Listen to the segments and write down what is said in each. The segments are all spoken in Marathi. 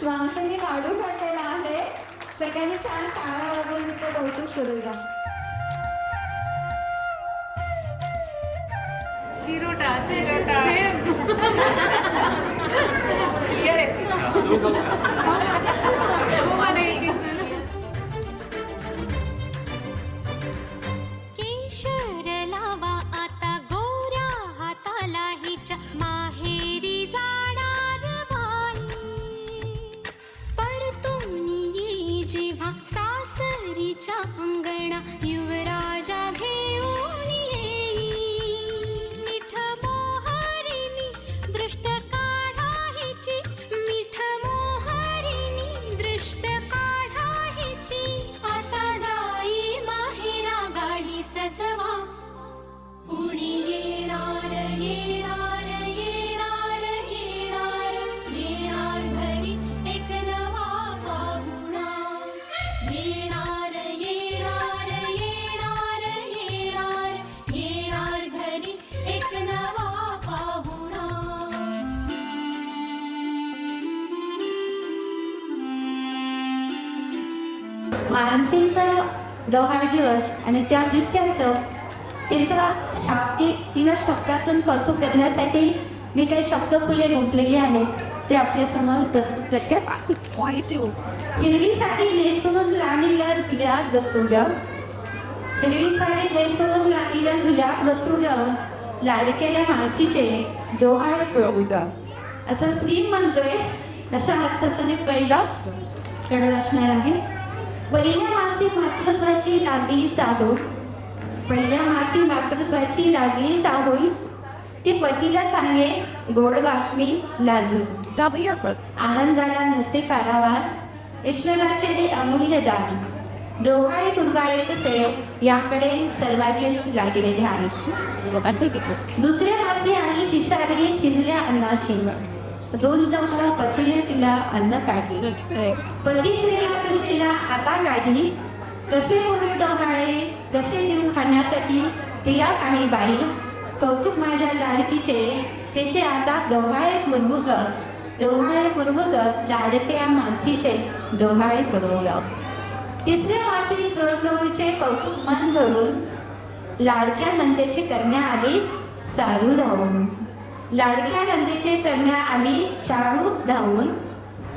माणसाने काढू काढलेला आहे. सगळ्यांनी छान टाळ्या वाजवून तिचं कौतुक करूया. चिरोटा चिरोटा क्लिअर आहे. केशर लावा आता गोऱ्या हाताला हिच्या माहेरी जाणार बाई. परतून ये जेव्हा सासरीच्या अंगणा युवराजा घेऊन येई. मिठ मोहरीनी दृष्ट काढा हिची, मिठ मोहरीनी दृष्ट काढा हिची. आता जाई माहेरा गाडी सजवा, कुणी येणार येणार येणार येणार येणार घरी एक नवा पाहुणा. येणार येणार येणार येणार येणार घरी एक नवा पाहुणा. मानसींचं डोहाळजीवर आणि त्या नृत्यार्थ तिचा तिला शब्दातून कौतुक करण्यासाठी मी काही शब्द फुले गुंतलेली आहेत, ते आपल्या समोर प्रस्तुत करते. हिरवी साडी नेसून राणीला झुल्यात बसवलं, हिरवी साडी नेसून राणीला झुल्यात बसवलं, लाडक्या मानसीचे डोहाळे पळवलं, असं श्री म्हणतोय. अशा अर्थाचं मी पहिला कडव असणार आहे. पहिल्या मासी मातृत्वाची लागली चाहूल, पहिल्या मासी मातृत्वाची लागली चाहूल, ती पतीला सांगे गोड बातमी लाजू. आनंदाला नसे पारावार, ईश्वराचे हे अमूल्य दान. डोहाळे कुरवाळे कसे याकडे सर्वांचेच लागले ध्यान. दुसऱ्या मासी आणि शिसारी शिजल्या अन्नाची, दोन जमला पचिले तिला अन्न काढली. पती स्त्रीला सुचीला आता काढली, कसे म्हणून डोहाळे कसे देऊ खाण्यासाठी तिला काही बाई. कौतुक माझ्या लाडकीचे तिचे आता डोहाळे पुरवू ग, डोहाळे पुरवू ग, लाडक्या मानसीचे डोहाळे पुरवू ग. तिसऱ्या मासी जोरजोरीचे कौतुक मन भरून, लाडक्या नंदेचे करण्या आली चालू धावून. लाडक्या नंदेचे करण्या आली चालू धावून,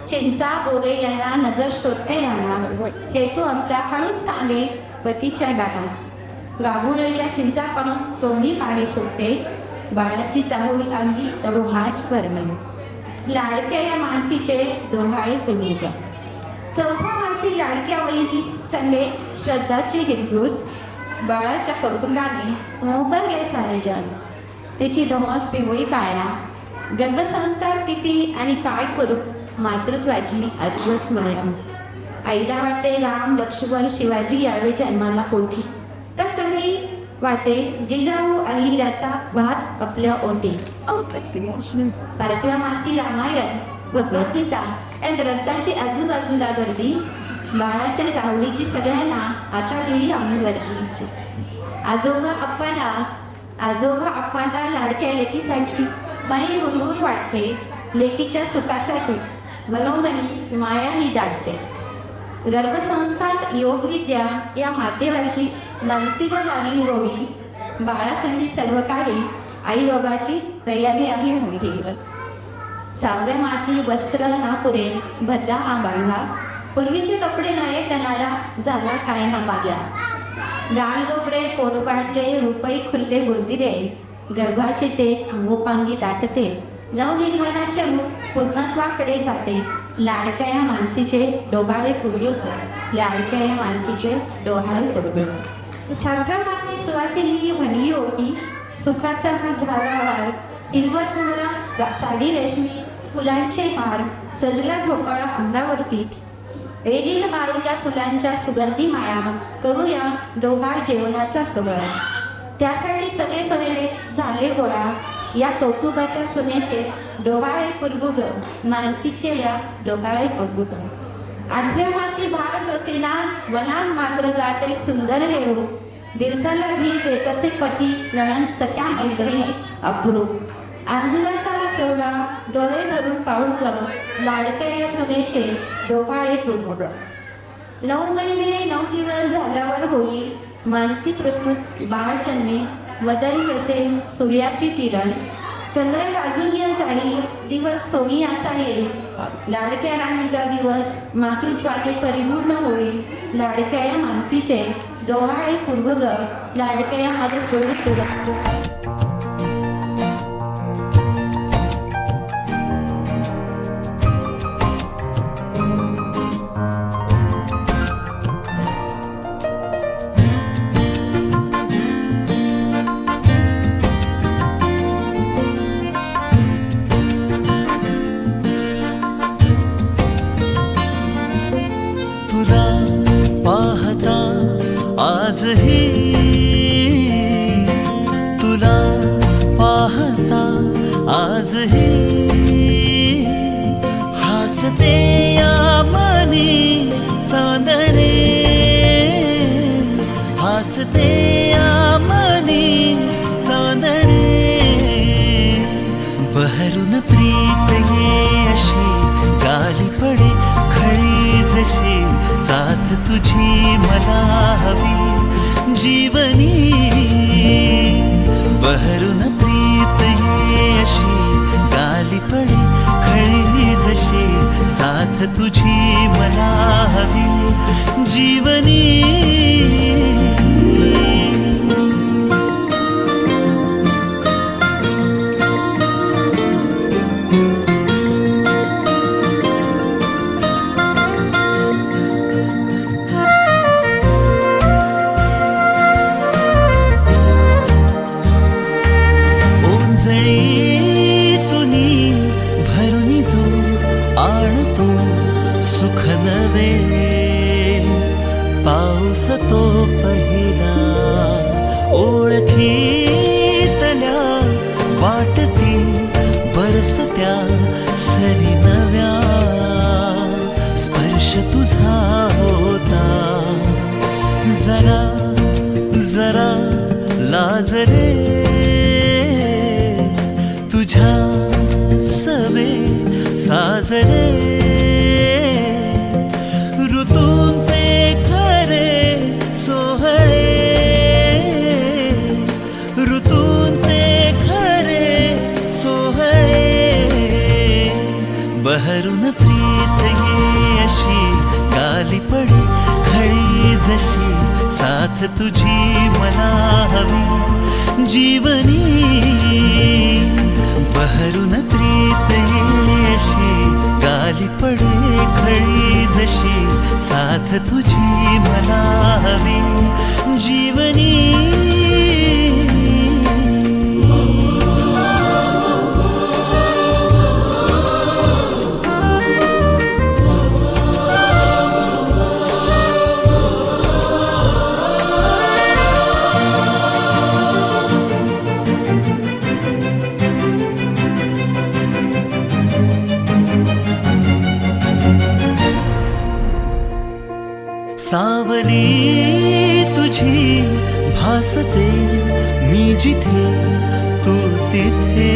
चिंचा बोरे यांना नजर शोधते राहणार. हेतू आपला हळूच सांगे पतीच्या गाण्यात. गाभुळलेल्या चिंचा पण तोंडी पाणी सुटते, बाळाची चाहूल आली रोहाच परमेल. लाडक्या या मानसीचे डोहाळे फुलूक. चौथ्या मासी लाडक्या वहिनी संगे श्रद्धाची हिरघूस, बाळाच्या कौतुकाने मोहरले सारे जग. त्याची धमक पिवळी काया, गर्भसंस्कार किती आणि काय करू मातृत्वाची अजबच स्मरण. आईला वाटे राम लक्ष्मण शिवाजी यावेळी जन्माला कोटी, तर कधी वाटे जिजाऊ अहिल्याचा वास आपल्या ओटी. पाचव्या मासी रामायण भगवद्गीता या ग्रंथाची आजूबाजूला गर्दी, बाळाच्या जावळीची सगळ्यांना आता दिली अंगवरती. आजोबा अप्पाला लाडक्या लेकीसाठी मनी हुरहुर वाटते, लेकीच्या सुखासाठी मनोमनी मायाही दाटते. गर्भसंस्कार योगविद्या या माध्यमाची मानसिका लागली होवी, बाळासाठी सर्व काही आई बाबाची तयारी आहे होईल. सहाव्या मासी वस्त्र ना पुरे भरला हा बांधा, पूर्वीचे कपडे नये तनाला झाला काय हा मागला. गाल गोबरे पोटपाटले रुपई खुल्ले गोजिरे, गर्भाचे तेज अंगोपांगी दाटते, नवनिर्माणाचे रूप पूर्णत्वाकडे जाते. लाडक्या या मानसीचे डोहाळे पुरवूक, लाडक्या या मानसीचे डोहाळे पुरवूक. सातव्या मासी सुवासिनी म्हणली होती, सुखाचा हा झाडावार, हिरवा चुरा साडी रेशमी फुलांचे हार, सजला झोपाळा अंगावरती. रेडील मारूया फुलांच्या सुगंधी माया, करूया डोहाळ जेवणाचा सोहळा. त्यासाठी सगळे सोयरे झाले गोळा, या कौतुकाच्या सोन्याचे डोहाळे पुरबुग, मानसीचे या डोहाळे पुरबुग. आठव्या मासी भास असेना वनात मात्र गाते सुंदर हेरू, दिवसाला भी देत असे पती नणंद सख्या मैत्रिणी अप्रूप. आनंदाचा सोहळा डोळे भरून पाहून लाडक्या या सुनेचे डोहाळे पूर्ण. 9 महिने 9 दिवस झाल्यावर होईल मानसी प्रसूत बाळ जन्मे. वदन जसे सूर्याची किरण, चंद्र लाजून जाईल दिवस सोनियाचा येईल. लाडक्या राणीचा दिवस मातृत्वाने परिपूर्ण होईल. लाडक्या या मानसीचे डोहाळे पूर्वग, लाडक्या या माझ्या सोडून तुला. तुला पाहता आजही, तुला पाहता आजही, हसते या मनी चांदणे, हसते या मनी चांदणे. बहरून प्रीत ये अशी गाली पडे खळी जशी, साथ तुझी मला हवी जीवनी. बहरून प्रीत ये अशी गाली पडे खळी जशी, साथ तुझी मला हवी जीवनी. तुनी भरुनी जो आणतो सुख नवे, पाऊस तो पहिला ओळखीतल्या वाटती बरसत्या सरी नव्या. स्पर्श तुझा होता जरा जरा लाजरे, तुझ्या सवे साजरे. ऋतूंचे खरे सोहळे, ऋतूंचे खरे सोहळे. बहरून प्रीत ये अशी गाली पडे खळी जशी, साथ तुझी मला हवी जीवनी. बहरून प्रीत ये अशी गाली पडे खळी जशी, साथ तुझी मला हवी जीवनी. सावली तुझी भासते मी जिथे तू तिथे,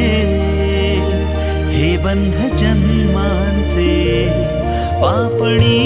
हे बंध जन्मांचे पापणी